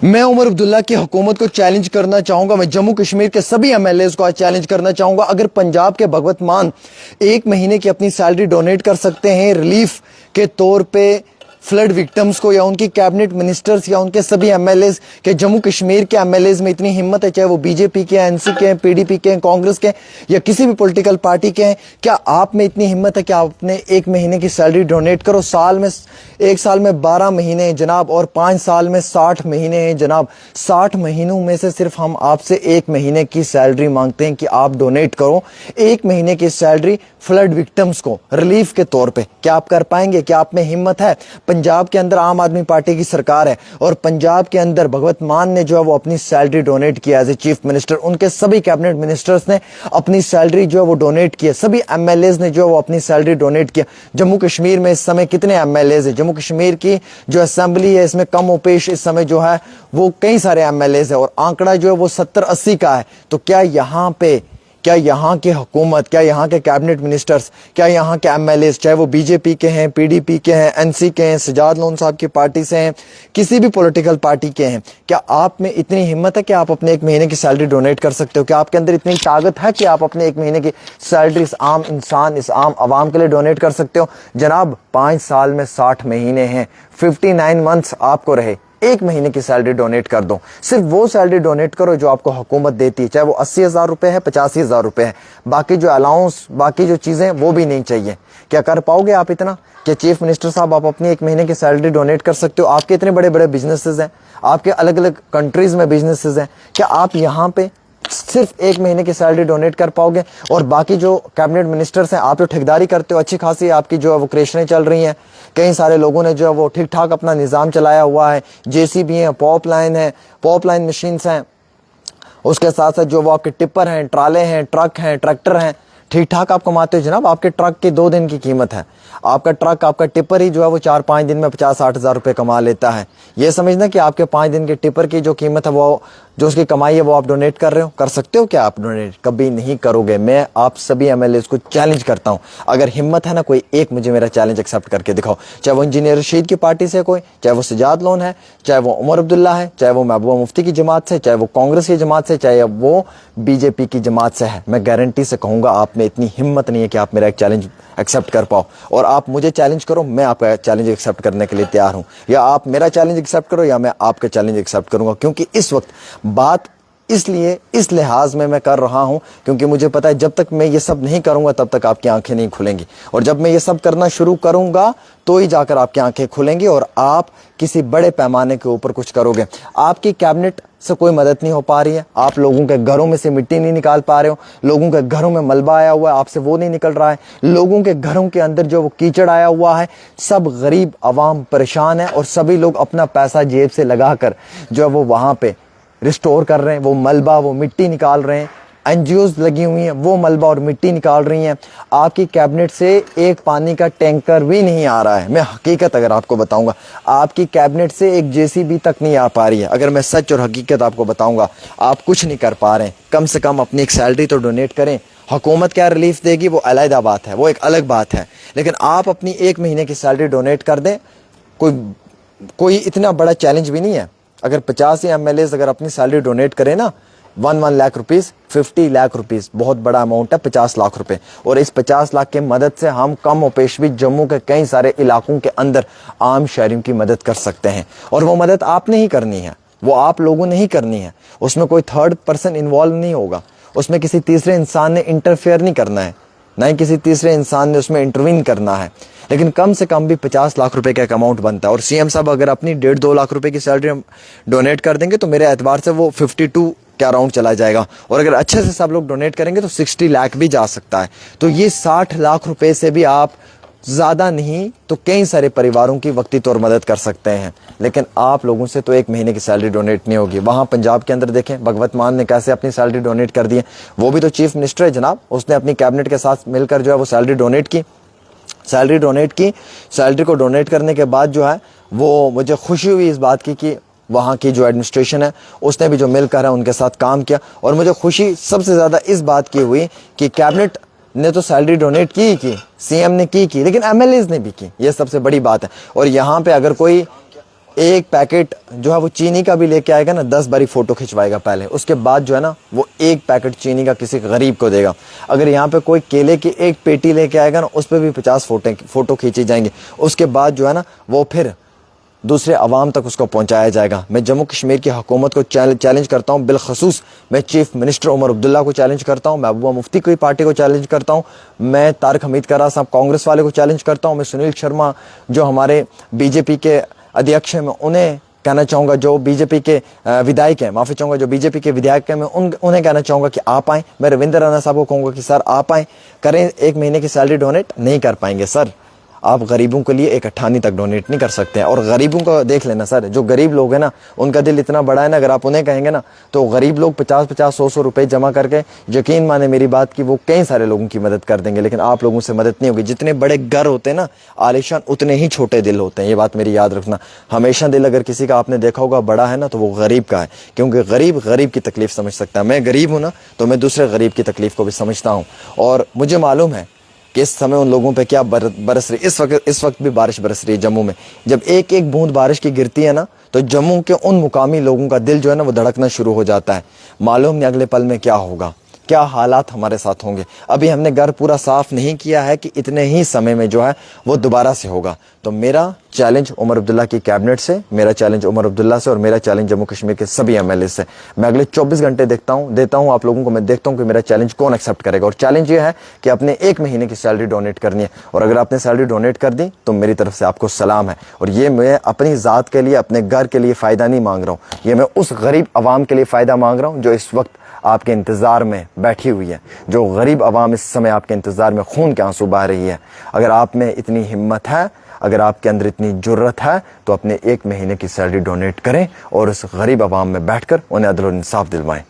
मैं उमर अब्दुल्ला की हुकूमत को चैलेंज करना चाहूंगा। मैं जम्मू कश्मीर के सभी एमएलएज को आज चैलेंज करना चाहूंगा। अगर पंजाब के भगवत मान 1 महीने की अपनी सैलरी डोनेट कर सकते हैं रिलीफ के तौर पे फ्लड विक्टिम्स को, या उनकी कैबिनेट मिनिस्टर्स या उनके सभी एमएलएज के, जम्मू कश्मीर के एमएलएज में इतनी हिम्मत है, चाहे वो बीजेपी के हैं, एनसी के हैं, पीडीपी के हैं, कांग्रेस के या किसी भी पॉलिटिकल पार्टी के हैं, क्या आप में इतनी हिम्मत है कि आप अपने 1 महीने की सैलरी डोनेट करो? एक साल में 12 महीने हैं जनाब, और 5 साल में 60 महीने हैं जनाब। 60 महीनों में से सिर्फ हम आपसे 1 महीने की सैलरी मांगते हैं कि आप डोनेट करो 1 महीने की सैलरी फ्लड विक्टिम्स को रिलीफ के तौर पे। क्या आप कर पाएंगे? क्या आप में हिम्मत है? पंजाब के अंदर आम आदमी पार्टी की सरकार है और पंजाब के अंदर भगवत मान ने जो है वो अपनी सैलरी डोनेट किया एज ए चीफ मिनिस्टर। उनके सभी कैबिनेट मिनिस्टर्स ने अपनी सैलरी जो है वो डोनेट किया। सभी एमएलएज ने जो है वो अपनी सैलरी डोनेट किया। जम्मू कश्मीर में इस समय कितने एमएलएज है? जम्मू कश्मीर की जो असेंबली है इसमें कम ओपेश इस समय जो है वो कई सारे एमएलएज है और आंकड़ा जो है वो 70-80 का है। तो क्या यहाँ की हुकूमत, क्या यहाँ के कैबिनेट मिनिस्टर्स, क्या यहाँ के एमएलएज, चाहे वो बीजेपी के हैं, पीडीपी के हैं, एनसी के हैं, सजाद लोन साहब की पार्टी से हैं, किसी भी पॉलिटिकल पार्टी के हैं, क्या आप में इतनी हिम्मत है कि आप अपने 1 महीने की सैलरी डोनेट कर सकते हो? क्या आपके अंदर इतनी ताकत है कि आप अपने 1 महीने की सैलरी इस आम इंसान, इस आम आवाम के लिए डोनेट कर सकते हो? जनाब 5 साल में 60 महीने हैं, 59 मंथ्स आपको रहे। 1 महीने की सैलरी डोनेट कर दो। सिर्फ वो सैलरी डोनेट करो जो आपको हुकूमत देती है, चाहे वो 80,000 रुपए है, 85,000 रुपए है। बाकी जो अलाउंस, बाकी जो चीजें वो भी नहीं चाहिए। क्या कर पाओगे आप इतना? क्या चीफ मिनिस्टर साहब आप अपनी 1 महीने की सैलरी डोनेट कर सकते हो? आपके इतने बड़े बड़े बिजनेसेस हैं, आपके अलग अलग कंट्रीज में बिजनेसेस हैं, क्या आप यहाँ पे सिर्फ 1 महीने की सैलरी डोनेट कर पाओगे? और बाकी जो कैबिनेट मिनिस्टर्स हैं, आप जो ठेकेदारी करते हो, अच्छी खासी आपकी जो है वो क्रेशनें चल रही हैं। कई सारे लोगों ने जो है वो ठीक ठाक अपना निज़ाम चलाया हुआ है। जेसीबी है, पॉप लाइन मशीन्स हैं, उसके साथ साथ जो वो आपके टिप्पर हैं, ट्राले हैं, ट्रक हैं, ट्रैक्टर हैं, ठीक ठाक आप कमाते हो जनाब। आपके ट्रक की 2 दिन की कीमत है। आपका ट्रक, आपका टिप्पर ही जो है वो 4-5 दिन में 50-60 हज़ार रुपये कमा लेता है। ये समझना कि आपके 5 दिन के टिप्पर की जो कीमत है, वो जो उसकी कमाई है, वो आप डोनेट कर रहे हो। कर सकते हो क्या आप डोनेट? कभी नहीं करोगे। मैं आप सभी एमएलएज को चैलेंज करता हूं, अगर हिम्मत है ना, कोई एक मुझे मेरा चैलेंज एक्सेप्ट करके दिखाओ। चाहे वो इंजीनियर रशीद की पार्टी से कोई, चाहे वो सजाद लोन है, चाहे वो उमर अब्दुल्ला है, चाहे वो महबूबा मुफ्ती की जमात से, चाहे वो कांग्रेस की जमात से, चाहे वो बीजेपी की जमात से है, मैं गारंटी से कहूंगा आप में इतनी हिम्मत नहीं है कि आप मेरा एक चैलेंज एक्सेप्ट कर पाओ। और आप मुझे चैलेंज करो, मैं आपका चैलेंज एक्सेप्ट करने के लिए तैयार हूं। या आप मेरा चैलेंज एक्सेप्ट करो या मैं आपका चैलेंज एक्सेप्ट करूंगा। क्योंकि इस वक्त बात इसलिए इस लिहाज में मैं कर रहा हूं क्योंकि मुझे पता है जब तक मैं ये सब नहीं करूंगा तब तक आपकी आंखें नहीं खुलेंगी, और जब मैं ये सब करना शुरू करूंगा तो ही जाकर आपकी आंखें खुलेंगी और आप किसी बड़े पैमाने के ऊपर कुछ करोगे। आपकी कैबिनेट से कोई मदद नहीं हो पा रही है, आप लोगों के घरों में से मिट्टी नहीं निकाल पा रहे हो, लोगों के घरों में मलबा आया हुआ है, आपसे वो नहीं निकल रहा है, लोगों के घरों के अंदर जो वो कीचड़ आया हुआ है, सब गरीब आवाम परेशान है और सभी लोग अपना पैसा जेब से लगाकर जो है वो वहां पे रिस्टोर कर रहे हैं, वो मलबा, वो मिट्टी निकाल रहे हैं। एनजीओज लगी हुई हैं, वो मलबा और मिट्टी निकाल रही हैं। आपकी कैबिनेट से एक पानी का टैंकर भी नहीं आ रहा है। मैं हकीकत अगर आपको बताऊंगा, आपकी कैबिनेट से एक जेसीबी तक नहीं आ पा रही है। अगर मैं सच और हकीकत आपको बताऊंगा, आप कुछ नहीं कर पा रहे हैं। कम से कम अपनी एक सैलरी तो डोनेट करें। हुकूमत क्या रिलीफ देगी वो अलग बात है, वो एक अलग बात है, लेकिन आप अपनी 1 महीने की सैलरी डोनेट कर दें। कोई इतना बड़ा चैलेंज भी नहीं है। अगर 50 एमएलएज अगर अपनी सैलरी डोनेट करें ना, 1 लाख रुपीस, 50 लाख रुपीस, बहुत बड़ा अमाउंट है, 50 लाख रुपए। और इस 50 लाख की मदद से हम कम उपेश भी जम्मू के कई सारे इलाकों के अंदर आम शहरियों की मदद कर सकते हैं। और वो मदद आपने ही करनी है, वो आप लोगों ने ही करनी है। उसमें कोई थर्ड पर्सन इन्वॉल्व नहीं होगा, उसमें किसी तीसरे इंसान ने इंटरफेयर नहीं करना है, ना ही किसी तीसरे इंसान ने उसमें इंटरवीन करना है। लेकिन कम से कम भी 50 लाख रुपए का एक अमाउंट बनता है। और सीएम साहब अगर अपनी 1.5-2 लाख रुपए की सैलरी डोनेट कर देंगे तो मेरे एतबार से वो 52 के अराउंड चला जाएगा। और अगर अच्छे से सब लोग डोनेट करेंगे तो 60 लाख भी जा सकता है। तो ये 60 लाख रुपए से भी आप ज़्यादा नहीं तो कई सारे परिवारों की वक्ती तौर मदद कर सकते हैं। लेकिन आप लोगों से तो 1 महीने की सैलरी डोनेट नहीं होगी। वहाँ पंजाब के अंदर देखें भगवत मान ने कैसे अपनी सैलरी डोनेट कर दी है। वो भी तो चीफ मिनिस्टर है जनाब, उसने अपनी कैबिनेट के साथ मिलकर जो है वो सैलरी डोनेट की। सैलरी को डोनेट करने के बाद जो है वो मुझे खुशी हुई इस बात की कि वहाँ की जो एडमिनिस्ट्रेशन है उसने भी जो मिलकर है उनके साथ काम किया। और मुझे खुशी सबसे ज़्यादा इस बात की हुई कि कैबिनेट ने तो सैलरी डोनेट की, सीएम ने की, लेकिन एमएलएज ने भी की। ये सबसे बड़ी बात है। और यहाँ पे अगर कोई ایک پیکٹ جو ہے وہ چینی کا بھی لے کے آئے گا نا 10 باری فوٹو کھنچوائے گا پہلے, اس کے بعد جو ہے نا وہ ایک پیکٹ چینی کا کسی غریب کو دے گا. اگر یہاں پہ کوئی کیلے کی ایک پیٹی لے کے آئے گا نا اس پہ بھی 50 فوٹو کھینچی جائیں گے. اس کے بعد جو ہے نا وہ پھر دوسرے عوام تک اس کو پہنچایا جائے گا. میں جموں کشمیر کی حکومت کو چیلنج کرتا ہوں, بالخصوص میں چیف منسٹر عمر عبداللہ کو چیلنج کرتا ہوں, محبوبہ مفتی کی پارٹی کو چیلنج کرتا ہوں, میں طارق حمید کرا صاحب کانگریس والے کو چیلنج کرتا ہوں, میں سنیل شرما جو ہمارے بی جے پی کے ادھیکش ہیں میں انہیں کہنا چاہوں گا, جو بی جے پی کے ودھائک ہیں, معافی چاہوں گا جو بی جے پی کے ودھائک ہیں, میں انہیں کہنا چاہوں گا کہ آپ آئیں. میں رویندر رانا صاحب کو کہوں گا کہ سر آپ آئیں, کریں. 1 مہینے کی سیلری ڈونیٹ نہیں کر پائیں گے سر, آپ غریبوں کے لیے 1/8 تک ڈونیٹ نہیں کر سکتے ہیں. اور غریبوں کو دیکھ لینا سر, جو غریب لوگ ہیں نا ان کا دل اتنا بڑا ہے نا, اگر آپ انہیں کہیں گے نا تو غریب لوگ 50-50 100 روپے جمع کر کے, یقین مانے میری بات کی, وہ کئی سارے لوگوں کی مدد کر دیں گے. لیکن آپ لوگوں سے مدد نہیں ہوگی. جتنے بڑے گھر ہوتے ہیں نا عالیشان, اتنے ہی چھوٹے دل ہوتے ہیں. یہ بات میری یاد رکھنا. ہمیشہ دل اگر کسی کا آپ نے دیکھا ہوگا بڑا ہے نا تو وہ غریب کا ہے, کیونکہ غریب کی تکلیف سمجھ سکتا ہے. میں غریب ہوں نا تو میں دوسرے غریب کی تکلیف کو بھی سمجھتا ہوں, اور مجھے معلوم ہے کہ اس سمے ان لوگوں پہ کیا برس رہی. اس وقت بھی بارش برس رہی ہے جموں میں. جب ایک ایک بوند بارش کی گرتی ہے نا تو جموں کے ان مقامی لوگوں کا دل جو ہے نا وہ دھڑکنا شروع ہو جاتا ہے. معلوم نہیں اگلے پل میں کیا ہوگا, کیا حالات ہمارے ساتھ ہوں گے. ابھی ہم نے گھر پورا صاف نہیں کیا ہے کہ اتنے ہی سمے میں جو ہے وہ دوبارہ سے ہوگا. تو میرا چیلنج عمر عبداللہ کی کیبنٹ سے, میرا چیلنج عمر عبداللہ سے, اور میرا چیلنج جموں کشمیر کے سبھی ایم ایل اے سے. میں اگلے 24 گھنٹے دیتا ہوں آپ لوگوں کو. میں دیکھتا ہوں کہ میرا چیلنج کون ایکسیپٹ کرے گا. اور چیلنج یہ ہے کہ اپنے 1 مہینے کی سیلری ڈونیٹ کرنی ہے, اور اگر آپ نے سیلری ڈونیٹ کر دی تو میری طرف سے آپ کو سلام ہے. اور یہ میں اپنی ذات کے لیے, اپنے گھر کے لیے فائدہ نہیں مانگ رہا ہوں, یہ میں اس غریب عوام کے لیے فائدہ مانگ رہا ہوں جو اس وقت آپ کے انتظار میں بیٹھی ہوئی ہے. جو غریب عوام اس سمے آپ کے انتظار میں خون کے آنسو بہہ رہی ہے. اگر آپ میں اتنی ہمت ہے, اگر آپ کے اندر اتنی جرت ہے تو اپنے 1 مہینے کی سیلری ڈونیٹ کریں اور اس غریب عوام میں بیٹھ کر انہیں عدل و انصاف دلوائیں.